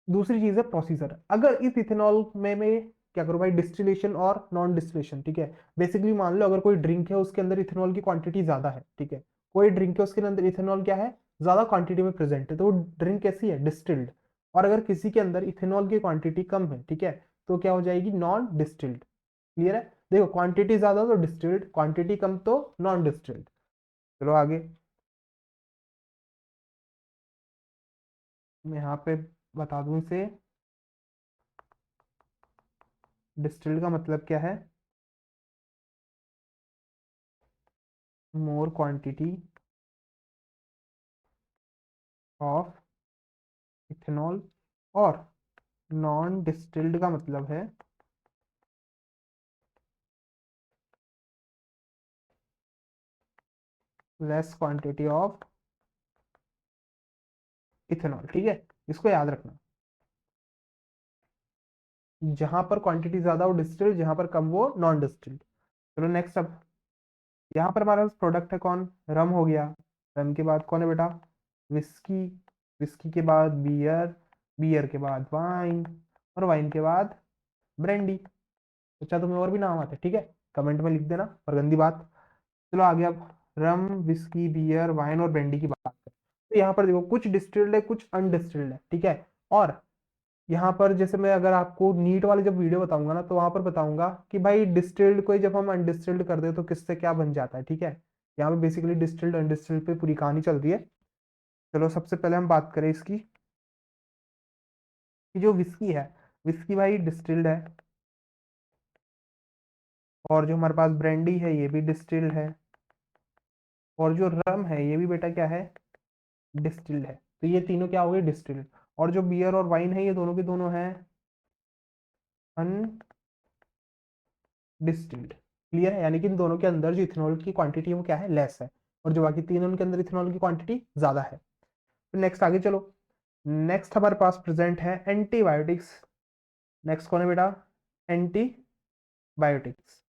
दूसरी चीज है प्रोसीजर। अगर इस इथेनॉल में क्या करो भाई, डिस्टिलेशन और नॉन डिस्टिलेशन। ठीक है, बेसिकली मान लो अगर कोई ड्रिंक है उसके अंदर इथेनॉल की क्वांटिटी ज्यादा है। ठीक है, कोई ड्रिंक है उसके अंदर इथेनॉल क्या है, ज्यादा क्वांटिटी में प्रेजेंट है, तो वो ड्रिंक कैसी है, डिस्टिल्ड। और अगर किसी के अंदर इथेनॉल की क्वांटिटी कम है, ठीक है, तो क्या हो जाएगी, नॉन डिस्टिल्ड। क्लियर है, देखो क्वांटिटी ज्यादा तो डिस्टिल्ड, क्वांटिटी कम तो नॉन डिस्टिल्ड। चलो आगे, मैं यहाँ पे बता दूं इसे, डिस्टिल्ड का मतलब क्या है, मोर क्वांटिटी ऑफ इथेनॉल। और नॉन डिस्टिल्ड का मतलब है लेस क्वांटिटी ऑफ इथेनॉल। ठीक है, इसको याद रखना, जहां पर क्वांटिटी ज्यादा वो डिस्टिल्ड, जहां पर कम वो नॉन डिस्टिल्ड। चलो नेक्स्ट। अब यहाँ पर हमारा प्रोडक्ट है कौन, रम हो गया। रम के बाद कौन है बेटा, विस्की। विस्की के बाद बियर, बियर के बाद वाइन, और वाइन के बाद ब्रेंडी। अच्छा, तुम्हें और भी नाम आते हैं, ठीक है, कमेंट में लिख देना, पर गंदी बात। चलो आगे। अब रम, विस्की, बियर, वाइन और ब्रेंडी की बात करें, तो यहाँ पर देखो कुछ डिस्टिल्ड है, कुछ अनडिस्टिल्ड है, ठीक है। और यहाँ पर जैसे मैं अगर आपको नीट वाली जब वीडियो बताऊंगा ना, तो वहां पर बताऊंगा कि भाई डिस्टिल्ड को ही जब हम अनडिस्टिल्ड कर दे तो किससे क्या बन जाता है, ठीक है। यहाँ पे बेसिकली डिस्टिल्ड अनडिस्टिल्ड पे पूरी कहानी चल रही है। चलो सबसे पहले हम बात करें इसकी, कि जो विस्की है, विस्की भाई डिस्टिल्ड है, और जो हमारे पास ब्रांडी है ये भी डिस्टिल्ड है, और जो रम है ये भी बेटा क्या है, डिस्टिल्ड है। तो ये तीनों क्या हो गए, डिस्टिल्ड। और जो बियर और वाइन है ये दोनों के दोनों हैं डिस्टिल्ड। क्लियर है, यानी कि इन दोनों के अंदर जो इथेनॉल की क्वांटिटी है वो क्या है, लेस है, और जो बाकी तीन उनके अंदर इथेनॉल की क्वांटिटी ज्यादा है। तो नेक्स्ट आगे चलो। नेक्स्ट हमारे पास प्रेजेंट है एंटीबायोटिक्स। नेक्स्ट कौन है बेटा, एंटीबायोटिक्स।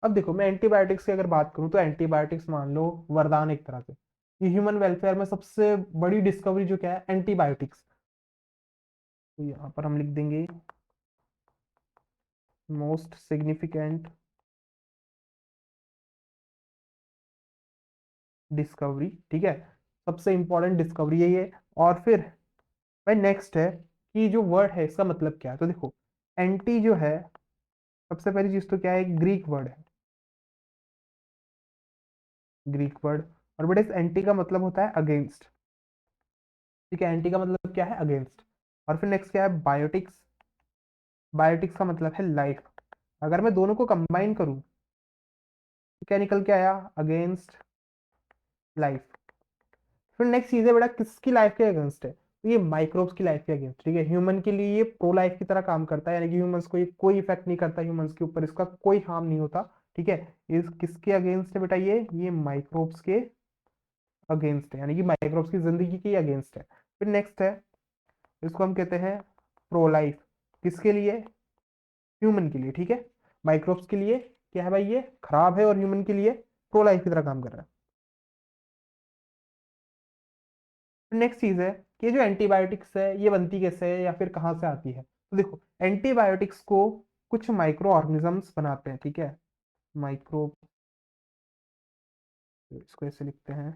अब देखो, मैं एंटीबायोटिक्स की अगर बात करूं तो एंटीबायोटिक्स मान लो वरदान एक तरह से, ये ह्यूमन वेलफेयर में सबसे बड़ी डिस्कवरी जो क्या है, एंटीबायोटिक्स। तो यहाँ पर हम लिख देंगे मोस्ट सिग्निफिकेंट डिस्कवरी, ठीक है, सबसे इंपॉर्टेंट डिस्कवरी यही है। और फिर भाई नेक्स्ट है कि जो वर्ड है इसका मतलब क्या है, तो देखो एंटी जो है, सबसे पहली चीज तो क्या है, ग्रीक वर्ड है, ग्रीक वर्ड। और बेटा इस एंटी का मतलब होता है अगेंस्ट, ठीक है, एंटी का मतलब क्या है, अगेंस्ट। और फिर नेक्स्ट क्या है, बायोटिक्स। बायोटिक्स का मतलब है लाइफ। अगर मैं दोनों को कंबाइन करूं तो क्या निकल के आया, अगेंस्ट लाइफ। फिर नेक्स्ट चीज है बेटा, किसकी लाइफ के अगेंस्ट है, तो ये माइक्रोब्स की लाइफ के अगेंस्ट, ठीक है। ह्यूमन के लिए ये प्रो लाइफ की तरह काम करता है, यानी कि ह्यूमंस को ये कोई इफेक्ट नहीं करता, ह्यूमंस के ऊपर इसका कोई हार्म नहीं होता, ठीक है। इस किसके अगेंस्ट है बेटा, ये माइक्रोब्स के अगेंस्ट है, यानी कि माइक्रोब्स की जिंदगी के अगेंस्ट है। फिर नेक्स्ट है, इसको हम कहते हैं प्रो लाइफ, किसके लिए, ह्यूमन के लिए, ठीक है। माइक्रोब्स के लिए क्या है भाई, ये खराब है, और ह्यूमन के लिए प्रो लाइफ की तरह काम कर रहा है। नेक्स्ट चीज है कि ये जो एंटीबायोटिक्स है ये बनती कैसे है या फिर कहाँ से आती है, तो देखो एंटीबायोटिक्स को कुछ माइक्रो ऑर्गेनिजम्स बनाते हैं, ठीक है। माइक्रो, इसको ऐसे लिखते हैं,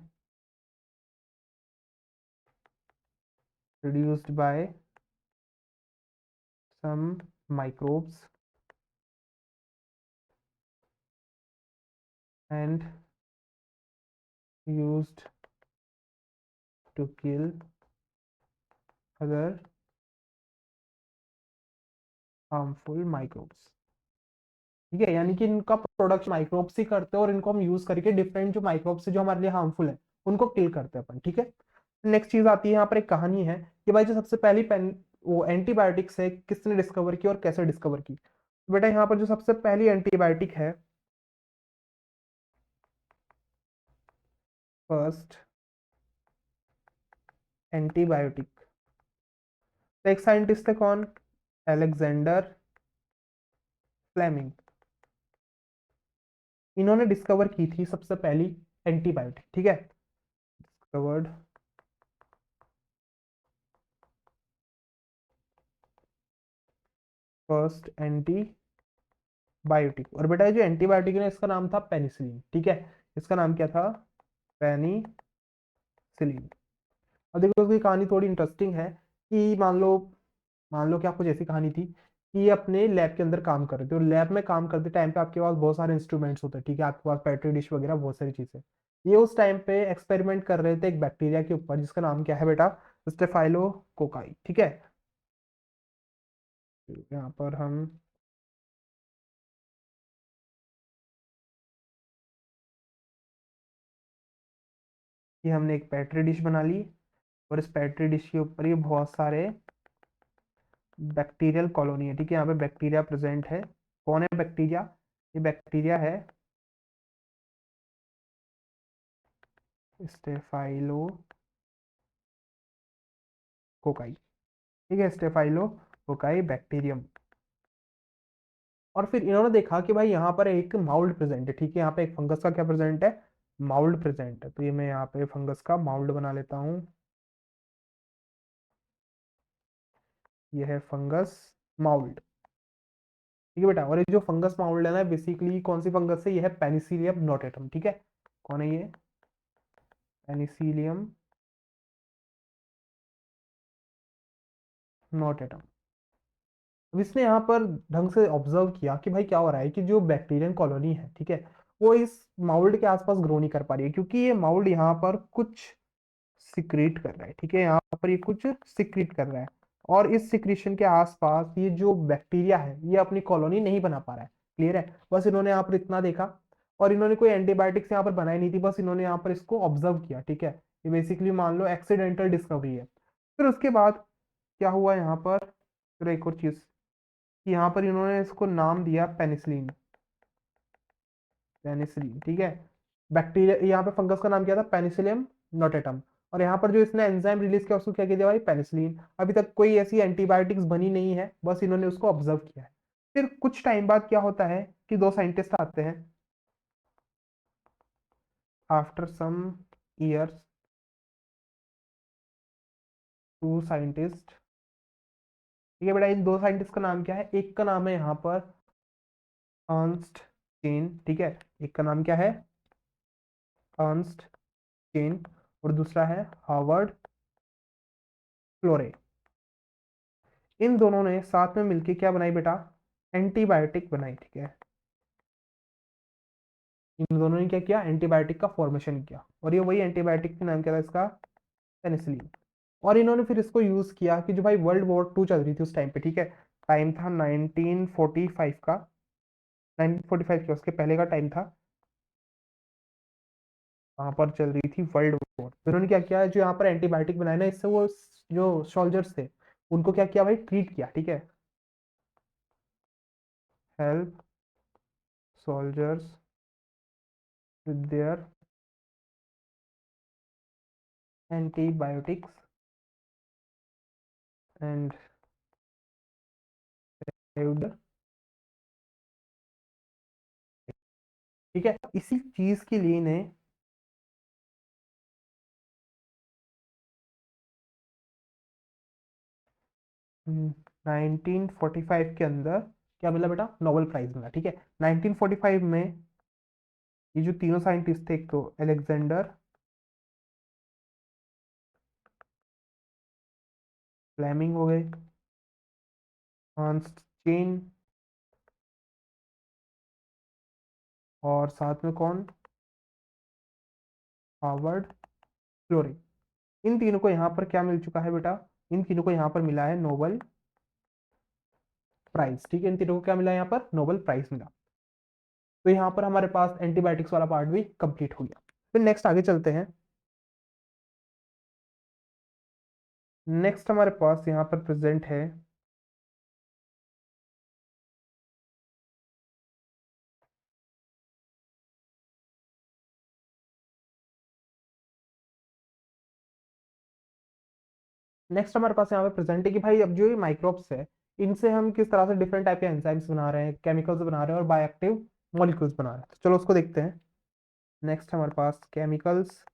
produced by some microbes and used to kill other harmful microbes, ठीक है। यानी कि इनका प्रोडक्शन माइक्रोब्स ही करते हैं, और इनको हम यूज करके डिफरेंट जो माइक्रोब्स है जो हमारे लिए हार्मफुल है उनको किल करते हैं अपन, ठीक है। नेक्स्ट चीज आती है, यहाँ पर एक कहानी है कि भाई जो सबसे पहली पेन वो एंटीबायोटिक्स है किसने डिस्कवर की और कैसे डिस्कवर की। तो बेटा यहाँ पर जो सबसे पहली एंटीबायोटिक है, फर्स्ट एंटीबायोटिक, तो एक साइंटिस्ट थे कौन, अलेक्जेंडर फ्लेमिंग। इन्होंने डिस्कवर की थी सबसे पहली एंटीबायोटिक, ठीक है। Discovered first antibiotic. और बेटा ये जो एंटीबायोटिक है इसका नाम था पेनिसिलिन, ठीक है। इसका नाम क्या था, पेनिसिलिन। अब देखो उसकी कहानी थोड़ी इंटरेस्टिंग है, कि मान लो कि आपको जैसी कहानी थी कि ये अपने लैब के अंदर काम कर रहे थे, और लैब में काम करते टाइम पे आपके पास बहुत सारे इंस्ट्रूमेंट्स होते हैं, ठीक है, आपके पास पेट्री डिश वगैरह बहुत सारी चीजें। ये उस टाइम पे एक्सपेरिमेंट कर रहे थे एक बैक्टीरिया के ऊपर जिसका नाम क्या है बेटा, स्टेफाइलोकोकाई, ठीक है। यहाँ पर हम ये हमने एक पेट्री डिश बना ली, और इस पेट्री डिश के ऊपर ये बहुत सारे बैक्टीरियल कॉलोनी है, ठीक है, यहाँ पे बैक्टीरिया प्रेजेंट है। कौन है बैक्टीरिया? ये बैक्टीरिया है स्टेफाइलो कोकाई, ठीक है, स्टेफाइलो कोकाई बैक्टीरियम। और फिर इन्होंने देखा कि भाई यहाँ पर एक माउल्ड प्रेजेंट है, ठीक है, यहाँ पे एक फंगस का क्या प्रेजेंट है? माउल्ड प्रेजेंट है। तो ये मैं यहाँ पे फंगस का माउल्ड बना लेता हूँ। ये है फंगस माउल्ड, ठीक है बेटा। और ये जो फंगस माउल्ड है ना, बेसिकली कौन सी फंगस है? ये है पेनिसिलियम नोटेटम, ठीक है। कौन है ये? Penicillium notatum. अब इसने यहाँ पर ढंग से ऑब्जर्व किया कि भाई क्या हो रहा है कि जो बैक्टीरियन कॉलोनी है, ठीक है, वो इस माउल्ड के आसपास ग्रो नहीं कर पा रही है, क्योंकि ये माउल्ड यहाँ पर कुछ सिक्रीट कर रहा है, ठीक है, यहाँ पर ये कुछ सिक्रीट कर रहा है। और इस सिक्रीशन के आसपास ये जो बैक्टीरिया है ये अपनी कॉलोनी नहीं बना पा रहा है। क्लियर है? बस इन्होंने यहाँ पर इतना देखा, और इन्होंने कोई एंटीबायोटिक्स यहाँ पर बनाई नहीं थी, बस इन्होंने यहाँ पर इसको ऑब्जर्व किया, ठीक है। ये बेसिकली मान लो एक्सीडेंटल डिस्कवरी है। फिर उसके बाद क्या हुआ यहाँ पर? फिर एक और चीज, यहाँ पर इन्होंने इसको नाम दिया पेनिसिलिन। पेनिसिलिन, ठीक है। बैक्टीरिया, यहाँ पे फंगस का नाम क्या था? Penicillium notatum. और यहाँ पर जो इसने एंजाइम रिलीज किया उसको क्या किया दिया भाई? पेनिसिलिन। अभी तक कोई ऐसी एंटीबायोटिक्स बनी नहीं है, बस इन्होंने उसको ऑब्जर्व किया है। फिर कुछ टाइम बाद क्या होता है कि दो साइंटिस्ट आते हैं। After some years, two scientist, ठीक है बेटा। इन दो साइंटिस्ट का नाम क्या है? एक का नाम है यहाँ पर अर्नस्ट चेन, ठीक है। एक का नाम क्या है? Ernst chain. और दूसरा है हार्वर्ड फ्लोरे। इन दोनों ने साथ में मिलकर क्या बनाई बेटा? एंटीबायोटिक बनाई, ठीक है। इन दोनों ने क्या किया? एंटीबायोटिक का फॉर्मेशन किया। और ये वही एंटीबायोटिक का नाम क्या था इसका? पेनिसिलिन। और इन्होंने फिर इसको यूज किया कि जो भाई वर्ल्ड वॉर 2 चल रही थी उस टाइम पे, ठीक है। टाइम था 1945 का, 1945 के उसके पहले का टाइम था। वहां पर चल रही थी वर्ल्ड वॉर। तो इन्होंने क्या किया, जो यहाँ पर एंटीबायोटिक बनाया ना, इससे वो जो सोल्जर्स थे उनको क्या किया भाई? ट्रीट किया, ठीक है। Help soldiers with their antibiotics and ठीक है। इसी चीज के लिए इन्हें 1945 के अंदर क्या मिला बेटा? नोबेल प्राइज मिला, ठीक है। 1945 में ये जो तीनों साइंटिस्ट थे, एक तो अलेक्जेंडर फ्लेमिंग हो गए, हांस चेन, और साथ में कौन? हार्वर्ड फ्लोरे। इन तीनों को यहाँ पर क्या मिल चुका है बेटा? इन तीनों को यहाँ पर मिला है नोबेल प्राइज, ठीक है। इन तीनों को क्या मिला है यहाँ पर? नोबेल प्राइज मिला। तो यहाँ पर हमारे पास एंटीबायोटिक्स वाला पार्ट भी कंप्लीट हो गया। फिर नेक्स्ट आगे चलते हैं। नेक्स्ट हमारे पास यहाँ पर प्रेजेंट है नेक्स्ट हमारे पास यहाँ पे प्रेजेंट है कि भाई अब जो ये माइक्रोब्स है, इनसे हम किस तरह से डिफरेंट टाइप के एंजाइम्स बना रहे हैं, केमिकल्स बना रहे हैं और बायोएक्टिव मॉलिक्यूल्स बना रहे हैं। तो चलो उसको देखते हैं। नेक्स्ट हमारे पास केमिकल्स,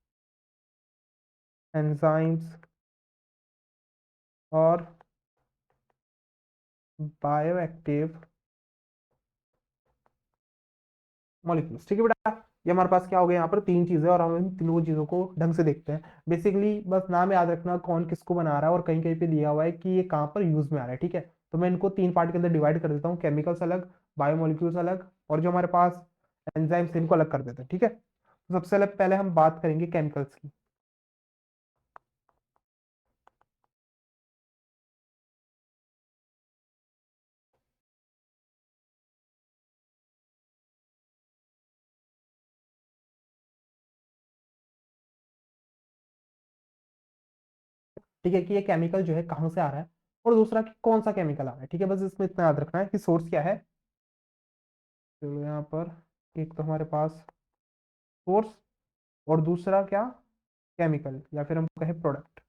एंजाइम्स और बायोएक्टिव मॉलिक्यूल्स, ठीक है बेटा। ये हमारे पास क्या हो गया? यहाँ पर तीन चीजें, और हम इन तीनों चीजों को ढंग से देखते हैं। बेसिकली बस नाम याद रखना कौन किसको बना रहा है, और कहीं कहीं पे दिया हुआ है कि ये कहाँ पर यूज में आ रहा है, ठीक है। तो मैं इनको तीन पार्ट के अंदर डिवाइड कर देता हूँ, केमिकल्स अलग, बायोमोलिक्यूल्स अलग, और जो हमारे पास एंजाइम्स इनको अलग कर देते हैं, ठीक है। तो सबसे पहले हम बात करेंगे केमिकल्स की। ठीक है, कि ये केमिकल जो है कहाँ से आ रहा है? और दूसरा कि कौन सा केमिकल आ रहा है, ठीक है। बस इसमें इतना याद रखना है कि सोर्स क्या है। चलो यहाँ पर एक तो हमारे पास सोर्स, और दूसरा क्या, केमिकल या फिर हम कहें प्रोडक्ट।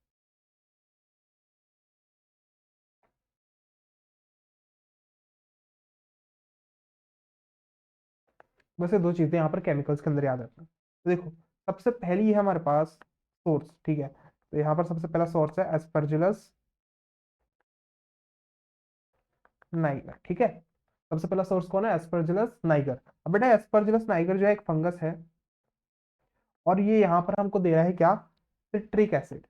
बस ये दो चीजें यहाँ पर केमिकल्स के अंदर याद रखना। तो देखो, सबसे पहली है हमारे पास सोर्स, ठीक है। तो यहाँ पर सबसे पहला सोर्स है एस्परजिलस नाइगर, ठीक है। सबसे पहला सोर्स कौन है, एस्परजिलस नाइगर। अब बेटा एस्परजिलस नाइगर जो है एक फंगस है, और ये यहाँ पर हमको दे रहा है क्या, सिट्रिक एसिड।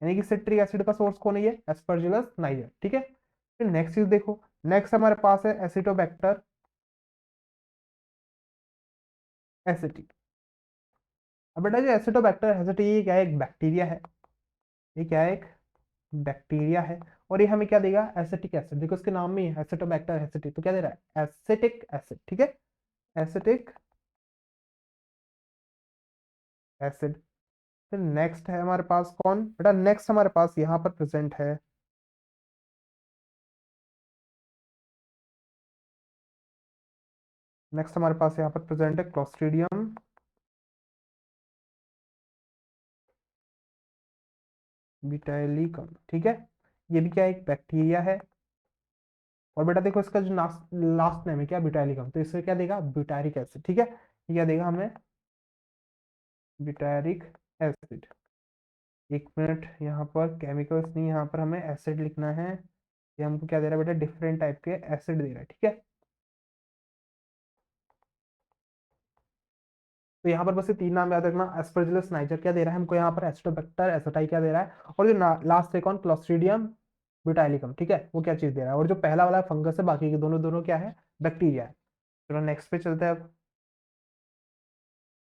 यानी कि सिट्रिक एसिड का सोर्स कौन है, ये एस्परजिलस नाइगर, ठीक है। फिर नेक्स्ट चीज देखो, नेक्स्ट हमारे पास है एसिटोबैक्टर एसिटी। अब बेटा जो एसिटोबैक्टर एसिटी, ये क्या है, एक बैक्टीरिया है। ये क्या है, एक बैक्टीरिया है। और ये हमें क्या देगा, एसिटिक एसिड। देखो इसके नाम में ही एसिटोबैक्टर एसिटी, तो क्या दे रहा है, एसिटिक एसिड, ठीक है। Acetic acid. फिर नेक्स्ट है हमारे पास कौन बेटा, नेक्स्ट हमारे पास यहाँ पर प्रेजेंट है, नेक्स्ट हमारे पास यहाँ पर प्रेजेंट है क्लोस्ट्रीडियम ब्यूटाइलिकम, ठीक है। ये भी क्या है, एक बैक्टीरिया है। और बेटा देखो इसका जो लास्ट लास्ट नेम है क्या, ब्यूटाइलिकम, तो इससे क्या देगा, ब्यूटारिक एसिड, ठीक है। ये क्या देगा हमें, ब्यूटारिक एसिड। एक मिनट, यहाँ पर केमिकल्स नहीं, यहाँ पर हमें एसिड लिखना है। ये हमको क्या दे रहा है बेटा, डिफरेंट टाइप के एसिड दे रहा है, ठीक है। तो यहाँ पर बस ये तीन नाम याद रखना, एस्परजिलस नाइजर क्या दे रहा है हमको, यहाँ पर एसिटोबैक्टर एसिटाई क्या दे रहा है, और जो लास्ट है कौन, क्लोस्ट्रीडियम ब्यूटाइलिकम, ठीक है, वो क्या चीज दे रहा है। और जो पहला वाला फंगस है, बाकी के दोनों दोनों क्या है, बैक्टीरिया है। चलो नेक्स्ट पे चलते हैं अब।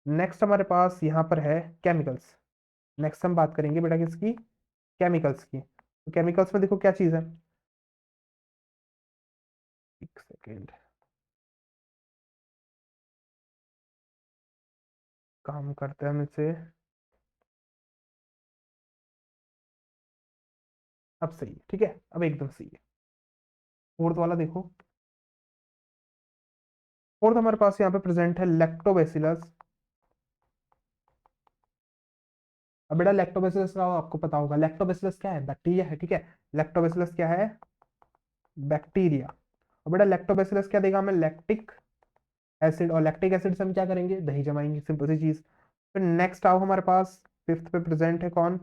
नेक्स्ट हमारे पास यहाँ पर है केमिकल्स। नेक्स्ट हम बात करेंगे बेटा किसकी, केमिकल्स की। तो केमिकल्स में देखो क्या चीज है, एक सेकेंड, काम करते हैं हम इसे। अब सही है, ठीक है, अब एकदम सही है। फोर्थ वाला देखो, फोर्थ हमारे पास यहाँ पे प्रेजेंट है लैक्टोबैसिलस। अब बेटा लैक्टोबैसिलस का आपको पता होगा, लैक्टोबैसिलस क्या है, बैक्टीरिया है, ठीक है। लैक्टोबैसिलस क्या है, बैक्टीरिया। और बेटा लैक्टोबैसिलस क्या देगा हमें, लैक्टिक एसिड। और लैक्टिक एसिड से हम क्या करेंगे, दही जमाएंगे, सिंपल सी चीज। फिर नेक्स्ट आओ हमारे पास, फिफ्थ पे प्रेजेंट है कौन,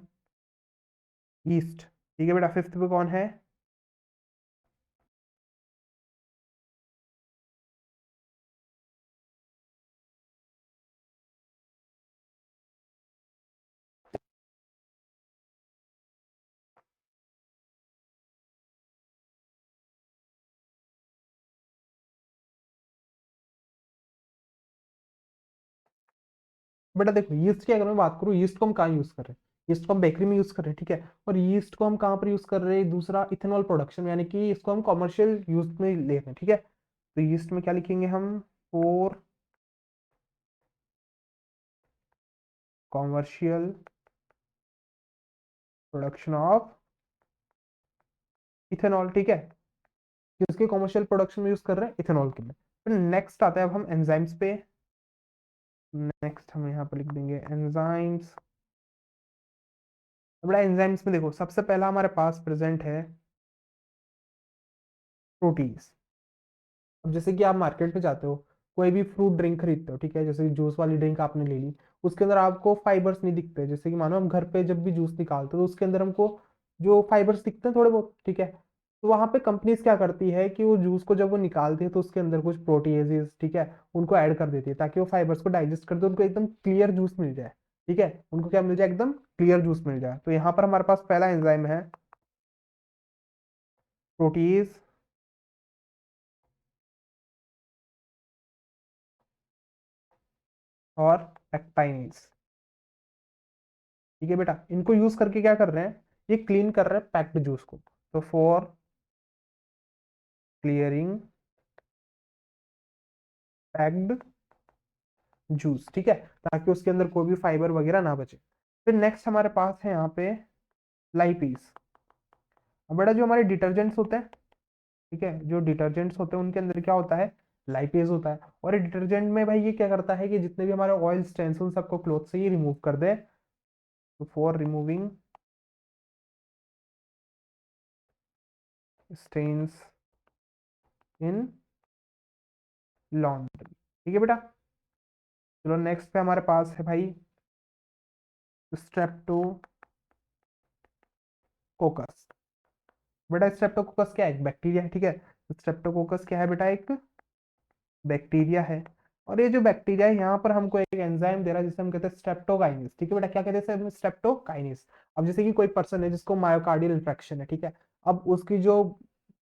ईस्ट, ठीक है बेटा। फिफ्थ पे कौन है, बेटा देखो यीस्ट की अगर मैं बात करूँ, यीस्ट को हम कहाँ यूज कर रहे हैं, यीस्ट को हम बेकरी में यूज कर रहे हैं, ठीक है। और यीस्ट को हम कहाँ पर यूज कर रहे हैं, दूसरा इथेनॉल प्रोडक्शन, यानी कि इसको हम कॉमर्शियल यूज में ले रहे हैं, ठीक है। तो यीस्ट में क्या लिखेंगे हम, for commercial production of ethanol, ठीक है। कि उसके कॉमर्शियल प्रोडक्शन में यूज कर रहे हैं इथेनॉल के लिए। फिर नेक्स्ट आता है अब हम एंजाइम्स पे। नेक्स्ट हम यहाँ पर लिख देंगे एंजाइम्स। बड़ा एंजाइम्स में देखो सबसे पहला हमारे पास प्रेजेंट है प्रोटीन्स। अब जैसे कि आप मार्केट में जाते हो, कोई भी फ्रूट ड्रिंक खरीदते हो, ठीक है, जैसे जूस वाली ड्रिंक आपने ले ली, उसके अंदर आपको फाइबर्स नहीं दिखते। जैसे कि मानो हम घर पे जब भी जूस निकालते हैं, तो उसके अंदर हमको जो फाइबर्स दिखते हैं थोड़े बहुत, ठीक है। तो वहां पे कंपनीज क्या करती है कि वो जूस को जब वो निकालती है, तो उसके अंदर कुछ प्रोटीएजेस, ठीक है, उनको ऐड कर देती है, ताकि वो फाइबर्स को डाइजेस्ट कर दे, उनको एकदम क्लियर जूस मिल जाए, ठीक है। उनको क्या मिल जाए, एकदम क्लियर जूस मिल जाए। तो यहाँ पर हमारे पास पहला एंजाइम है प्रोटीज और पेक्टाइनेज, ठीक है बेटा। इनको यूज करके क्या कर रहे हैं, ये क्लीन कर रहे हैं पैक्ड जूस को। तो फॉर क्लियरिंग पैक्ड जूस, ठीक है, ताकि उसके अंदर कोई भी फाइबर वगैरह ना बचे। फिर नेक्स्ट हमारे पास है यहाँ पे लाइपीस। और बेटा जो हमारे डिटर्जेंट्स होते हैं, ठीक है, जो डिटर्जेंट्स होते हैं उनके अंदर क्या होता है, लाइपेज होता है। और ये डिटर्जेंट में भाई ये क्या करता है कि जितने भी हमारे ऑयल स्टेंस उन सबको क्लोथ से ही रिमूव कर दे। तो for removing stains in laundry, ठीक है बेटा। चलो नेक्स्ट पे हमारे पास है भाई स्ट्रेप्टोकोकस। बेटा स्ट्रेप्टोकोकस क्या है, एक बैक्टीरिया है, ठीक है। स्ट्रेप्टोकोकस क्या है बेटा, एक बैक्टीरिया है। और ये जो बैक्टीरिया है यहाँ पर हमको एक एंजाइम दे रहा है जिसे हम कहते हैं स्ट्रेप्टोकाइनेस, ठीक है बेटा। क्या कहते हैं स्ट्रेप्टोकाइनेस। अब जैसे कि कोई पर्सन है जिसको मायोकार्डियल इन्फेक्शन है, ठीक है। अब उसकी जो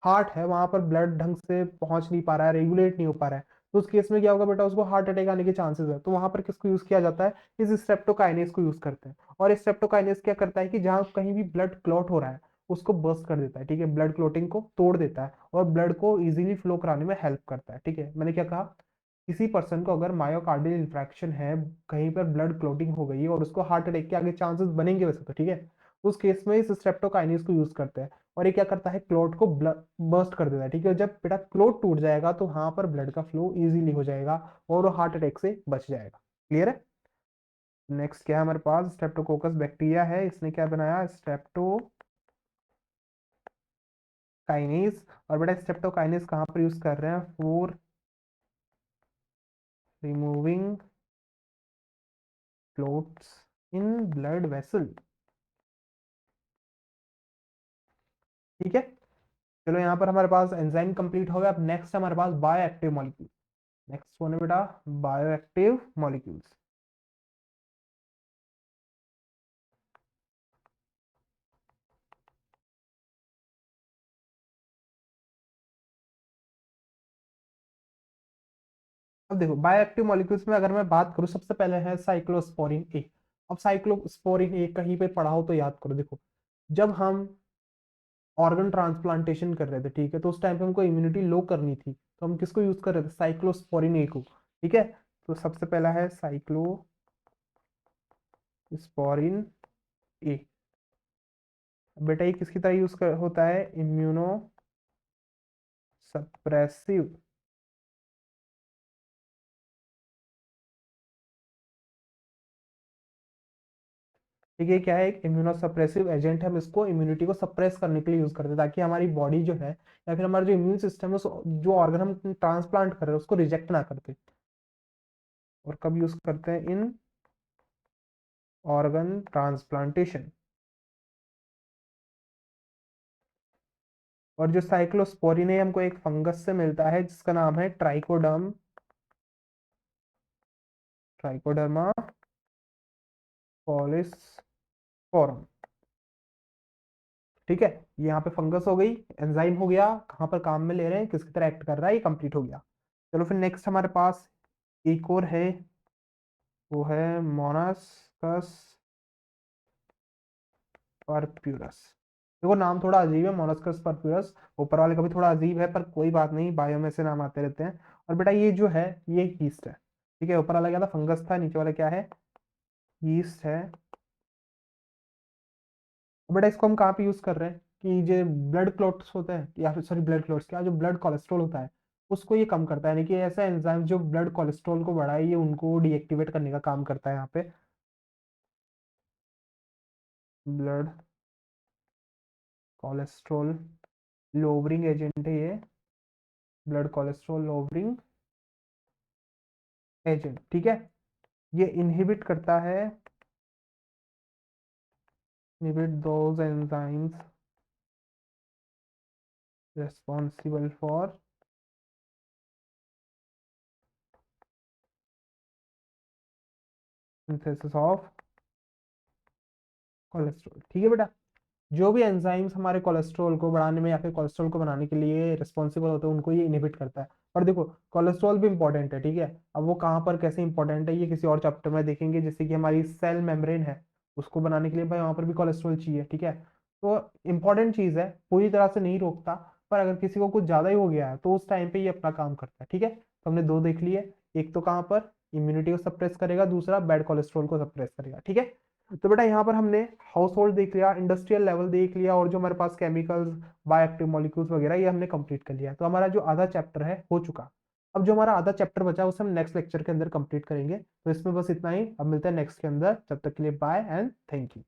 हार्ट है वहां पर ब्लड ढंग से पहुंच नहीं पा रहा है, रेगुलेट नहीं हो पा रहा है, तो उस केस में क्या होगा बेटा, उसको हार्ट अटैक आने के चांसेस है। तो वहां पर किसको यूज किया जाता है, इस स्ट्रेप्टोकाइनेस को यूज करते हैं। और स्ट्रेप्टोकाइनेस क्या करता है कि जहां कहीं भी ब्लड क्लॉट हो रहा है उसको बर्स्ट कर देता है, ठीक है, ब्लड क्लॉटिंग को तोड़ देता है और ब्लड को इजीली फ्लो कराने में हेल्प करता है, ठीक है। मैंने क्या कहा, किसी पर्सन को अगर मायोकार्डियल इंफ्रैक्शन है, कहीं पर ब्लड क्लॉटिंग हो गई है और उसको हार्ट अटैक के आगे चांसेस बनेंगे वैसे तो, ठीक है, उस केस में इस स्ट्रेप्टोकाइनेस को यूज करते हैं। और ये क्या करता है, क्लॉट को बर्स्ट कर देता है, ठीक है। जब बेटा क्लॉट टूट जाएगा तो वहां पर ब्लड का फ्लो इजीली हो जाएगा और वो हार्ट अटैक से बच जाएगा। क्लियर है। नेक्स्ट क्या है हमारे पास, स्ट्रेप्टोकोकस बैक्टीरिया है, इसने क्या बनाया, स्ट्रेप्टोकाइनेस। और बेटा स्ट्रेप्टोकाइनेस कहाँ पर यूज कर रहे हैं, for removing clots in blood vessel, ठीक है। चलो यहाँ पर हमारे पास एंजाइम कंप्लीट हो गया। अब नेक्स्ट हमारे पास बायो एक्टिव मॉलिक्यूल। नेक्स्ट कौन है बेटा, बायो एक्टिव मॉलिक्यूल्स। अब देखो बायो एक्टिव मॉलिक्यूल्स में अगर मैं बात करूं, सबसे पहले है साइक्लोस्पोरिन ए। अब साइक्लोस्पोरिन ए कहीं पे पढ़ा हो तो याद करो। देखो जब हम ऑर्गन ट्रांसप्लांटेशन कर रहे थे, ठीक है, तो उस टाइम पे हमको इम्यूनिटी लो करनी थी, तो हम किसको यूज कर रहे थे, साइक्लोस्पोरिन ए को, ठीक है। तो सबसे पहला है साइक्लोस्पोरिन ए। बेटा ये किसकी तरह होता है, इम्यूनो सप्रेसिव, ठीक है। क्या है, एक इम्यूनोसप्रेसिव एजेंट है। हम इसको इम्यूनिटी को सप्रेस करने के लिए यूज करते हैं ताकि हमारी बॉडी जो है या फिर हमारा जो इम्यून सिस्टम है जो ऑर्गन हम ट्रांसप्लांट कर रहे हैं उसको रिजेक्ट ना करते। और कब यूज करते हैं, इन ऑर्गन ट्रांसप्लांटेशन। और जो साइक्लोस्पोरिन है हमको एक फंगस से मिलता है जिसका नाम है ट्राइकोडर्मा पॉलिस्फोरम, ठीक है। ये यहाँ पे फंगस हो गई, एंजाइम हो गया, कहाँ पर काम में ले रहे हैं, किसकी तरह एक्ट कर रहा है, ये कंप्लीट हो गया। चलो फिर नेक्स्ट हमारे पास एक और है, वो है मोनास्कस परप्यूरस। देखो नाम थोड़ा अजीब है, मोनास्कस परप्यूरस, ऊपर वाले का भी थोड़ा अजीब है, पर कोई बात नहीं, बायो में से नाम आते रहते हैं। और बेटा ये जो है ये यीस्ट है, ठीक है। ऊपर वाला क्या था, फंगस था, नीचे वाला क्या है, यीस्ट है। बेटा इसको हम कहाँ पे यूज कर रहे हैं कि जो ब्लड क्लॉट्स होते हैं, या फिर सॉरी ब्लड क्लॉट्स क्या, जो ब्लड कोलेस्ट्रॉल होता है उसको ये कम करता है, यानी कि ऐसा एंजाइम जो ब्लड कोलेस्ट्रॉल को बढ़ाए, ये उनको डीएक्टिवेट करने का काम करता है यहाँ पे। ब्लड कोलेस्ट्रॉल लोवरिंग एजेंट है ये, ब्लड कोलेस्ट्रॉल लोवरिंग एजेंट, ठीक है। ये इनहिबिट करता है, inhibit those enzymes responsible for synthesis of cholesterol, ठीक है बेटा। जो भी एंजाइम्स हमारे कोलेस्ट्रॉल को बढ़ाने में या फिर कोलेस्ट्रॉल को बनाने के लिए रिस्पॉन्सिबल होते हैं उनको ये इनहिबिट करता है। और देखो कोलेस्ट्रॉल भी इंपॉर्टेंट है, ठीक है। अब वो कहाँ पर कैसे इंपॉर्टेंट है ये किसी और चैप्टर में देखेंगे। जैसे कि हमारी सेल मेम्ब्रेन है, उसको बनाने के लिए भाई वहां पर भी कोलेस्ट्रॉल चाहिए, ठीक है। तो इंपॉर्टेंट चीज है, पूरी तरह से नहीं रोकता, पर अगर किसी को कुछ ज्यादा ही हो गया है तो उस टाइम पे ये अपना काम करता है, ठीक है। तो हमने दो देख लिए, एक तो कहाँ पर इम्यूनिटी को सप्रेस करेगा, दूसरा बैड कोलेस्ट्रॉल को सप्रेस करेगा, ठीक है। तो बेटा यहाँ पर हमने हाउस होल्ड देख लिया, इंडस्ट्रियल लेवल देख लिया, और जो हमारे पास केमिकल्स, बायोएक्टिव मॉलिक्यूल्स वगैरह, ये हमने कंप्लीट कर लिया। तो हमारा जो आधा चैप्टर है हो चुका। अब जो हमारा आधा चैप्टर बचा उसे हम नेक्स्ट लेक्चर के अंदर कंप्लीट करेंगे। तो इसमें बस इतना ही, अब मिलते हैं नेक्स्ट के अंदर, तब तक के लिए बाय एंड थैंक यू।